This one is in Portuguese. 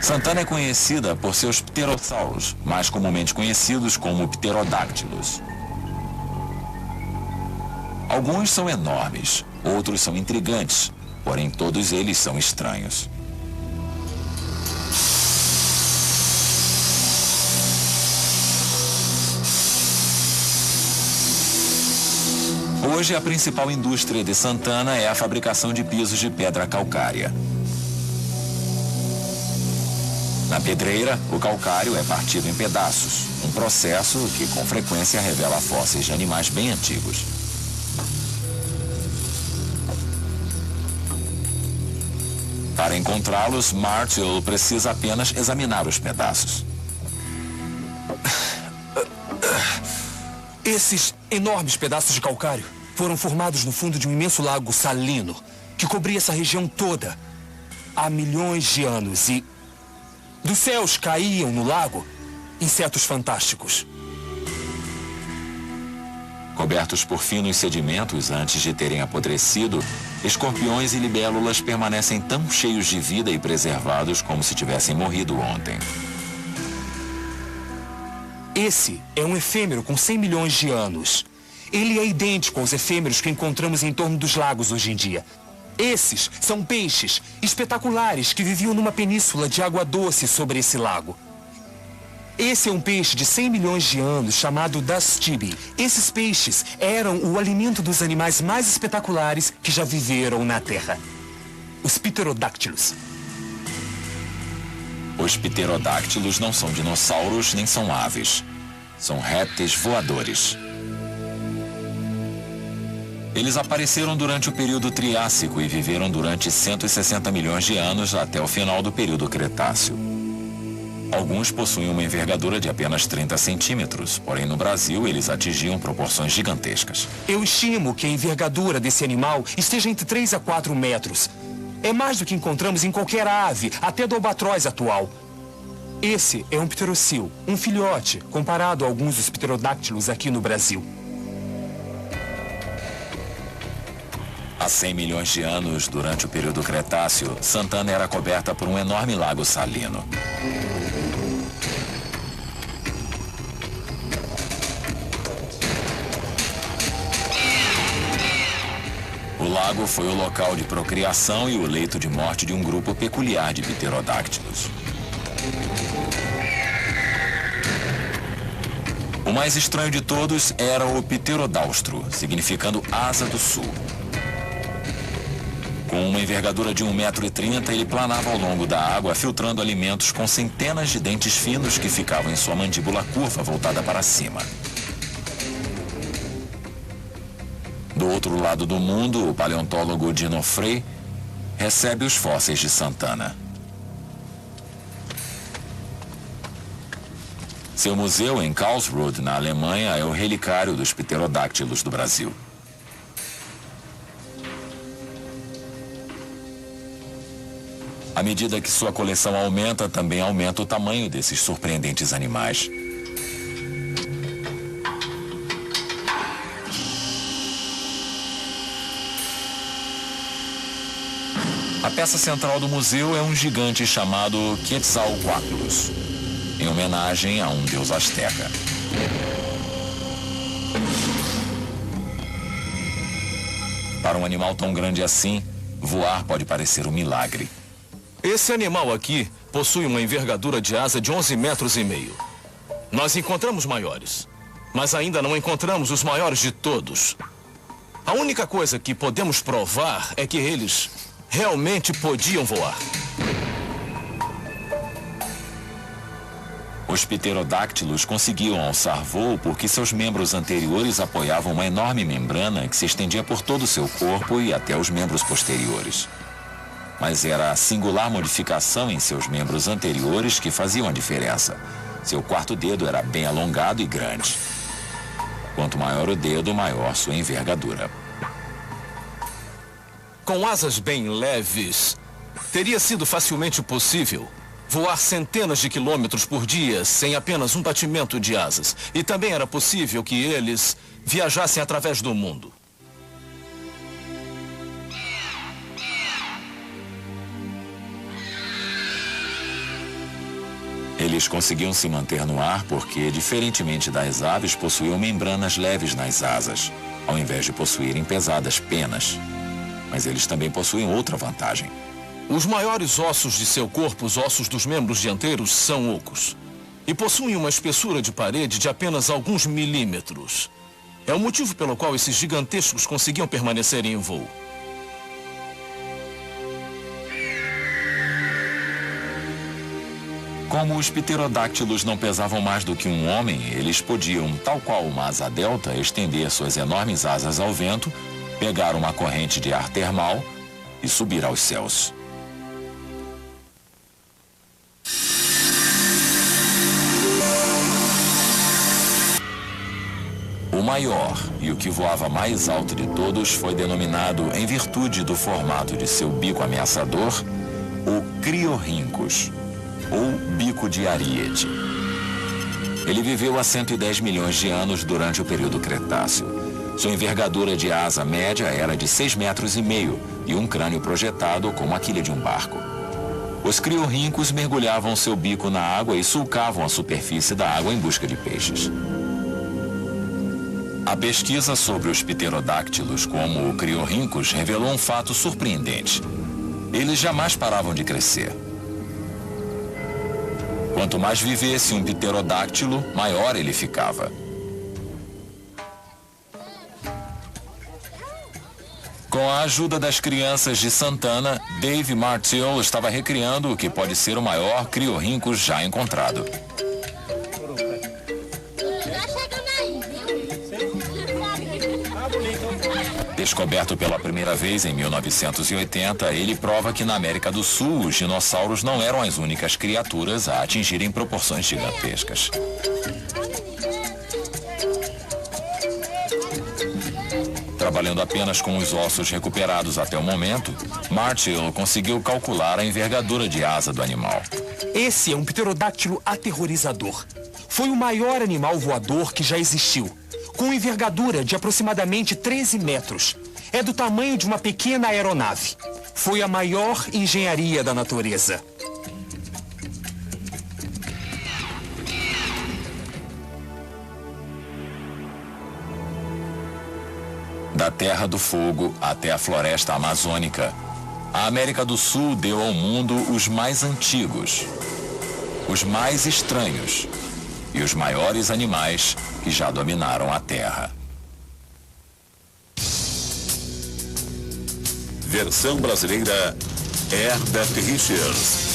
Santana é conhecida por seus pterossauros, mais comumente conhecidos como pterodáctilos. Alguns são enormes, outros são intrigantes, porém todos eles são estranhos. Hoje, a principal indústria de Santana é a fabricação de pisos de pedra calcária. Na pedreira, o calcário é partido em pedaços, um processo que com frequência revela fósseis de animais bem antigos. Para encontrá-los, Martial precisa apenas examinar os pedaços. Esses enormes pedaços de calcário foram formados no fundo de um imenso lago salino que cobria essa região toda há milhões de anos e dos céus caíam no lago insetos fantásticos. Cobertos por finos sedimentos antes de terem apodrecido, escorpiões e libélulas permanecem tão cheios de vida e preservados como se tivessem morrido ontem. Esse é um efêmero com 100 milhões de anos. Ele é idêntico aos efêmeros que encontramos em torno dos lagos hoje em dia. Esses são peixes espetaculares que viviam numa península de água doce sobre esse lago. Esse é um peixe de 100 milhões de anos chamado Dastibi. Esses peixes eram o alimento dos animais mais espetaculares que já viveram na Terra. Os pterodáctilos. Os pterodáctilos não são dinossauros nem são aves. São répteis voadores. Eles apareceram durante o período Triássico e viveram durante 160 milhões de anos até o final do período Cretáceo. Alguns possuem uma envergadura de apenas 30 centímetros, porém no Brasil eles atingiam proporções gigantescas. Eu estimo que a envergadura desse animal esteja entre 3 a 4 metros. É mais do que encontramos em qualquer ave, até do albatroz atual. Esse é um pterocil, um filhote, comparado a alguns dos pterodáctilos aqui no Brasil. Há 100 milhões de anos, durante o período Cretáceo, Santana era coberta por um enorme lago salino. O lago foi o local de procriação e o leito de morte de um grupo peculiar de pterodáctilos. O mais estranho de todos era o pterodáustro, significando asa do sul. Com uma envergadura de 1,30 m, ele planava ao longo da água, filtrando alimentos com centenas de dentes finos que ficavam em sua mandíbula curva voltada para cima. Do outro lado do mundo, o paleontólogo Dino Frey recebe os fósseis de Santana. Seu museu em Karlsruhe, na Alemanha, é o relicário dos pterodáctilos do Brasil. À medida que sua coleção aumenta, também aumenta o tamanho desses surpreendentes animais. A peça central do museu é um gigante chamado Quetzalcoatlus, em homenagem a um deus asteca. Para um animal tão grande assim, voar pode parecer um milagre. Esse animal aqui possui uma envergadura de asa de 11,5 metros. Nós encontramos maiores, mas ainda não encontramos os maiores de todos. A única coisa que podemos provar é que eles realmente podiam voar. Os pterodáctilos conseguiam alçar voo porque seus membros anteriores apoiavam uma enorme membrana que se estendia por todo o seu corpo e até os membros posteriores. Mas era a singular modificação em seus membros anteriores que faziam a diferença. Seu quarto dedo era bem alongado e grande. Quanto maior o dedo, maior sua envergadura. Com asas bem leves, teria sido facilmente possível voar centenas de quilômetros por dia sem apenas um batimento de asas. E também era possível que eles viajassem através do mundo. Eles conseguiam se manter no ar porque, diferentemente das aves, possuíam membranas leves nas asas, ao invés de possuírem pesadas penas. Mas eles também possuem outra vantagem. Os maiores ossos de seu corpo, os ossos dos membros dianteiros, são ocos. E possuem uma espessura de parede de apenas alguns milímetros. É o motivo pelo qual esses gigantescos conseguiam permanecer em voo. Como os pterodáctilos não pesavam mais do que um homem, eles podiam, tal qual uma asa delta, estender suas enormes asas ao vento, pegar uma corrente de ar termal e subir aos céus. O maior e o que voava mais alto de todos foi denominado, em virtude do formato de seu bico ameaçador, o Criorhynchus, ou bico de Ariete. Ele viveu há 110 milhões de anos durante o período Cretáceo. Sua envergadura de asa média era de 6,5 metros e um crânio projetado como a quilha de um barco. Os criorhynchus mergulhavam seu bico na água e sulcavam a superfície da água em busca de peixes. A pesquisa sobre os pterodáctilos como o Criorhynchus revelou um fato surpreendente. Eles jamais paravam de crescer. Quanto mais vivesse um pterodáctilo, maior ele ficava. Com a ajuda das crianças de Santana, Dave Martell estava recriando o que pode ser o maior Criorhynchus já encontrado. Descoberto pela primeira vez em 1980, ele prova que na América do Sul os dinossauros não eram as únicas criaturas a atingirem proporções gigantescas. Trabalhando apenas com os ossos recuperados até o momento, Martell conseguiu calcular a envergadura de asa do animal. Esse é um pterodáctilo aterrorizador. Foi o maior animal voador que já existiu, com envergadura de aproximadamente 13 metros. É do tamanho de uma pequena aeronave. Foi a maior engenharia da natureza. Da Terra do Fogo até a floresta amazônica, a América do Sul deu ao mundo os mais antigos, os mais estranhos e os maiores animais que já dominaram a Terra. Versão brasileira Herbert Richards.